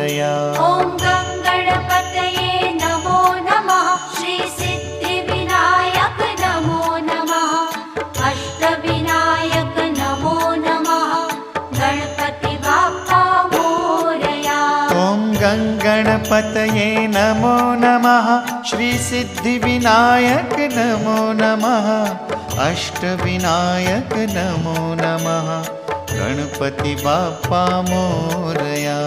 मोरया। ॐ गणपतये नमो नमः। श्री सिद्धिविनायक नमो नमः। अष्टविनायक नमो नमः। गणपति बाप्पा मोरया। ॐ गणपतये नमो नमः। श्री सिद्धिविनायक नमो नमः। अष्टविनायक नमो नमः। गणपति बाप्पा मोरया।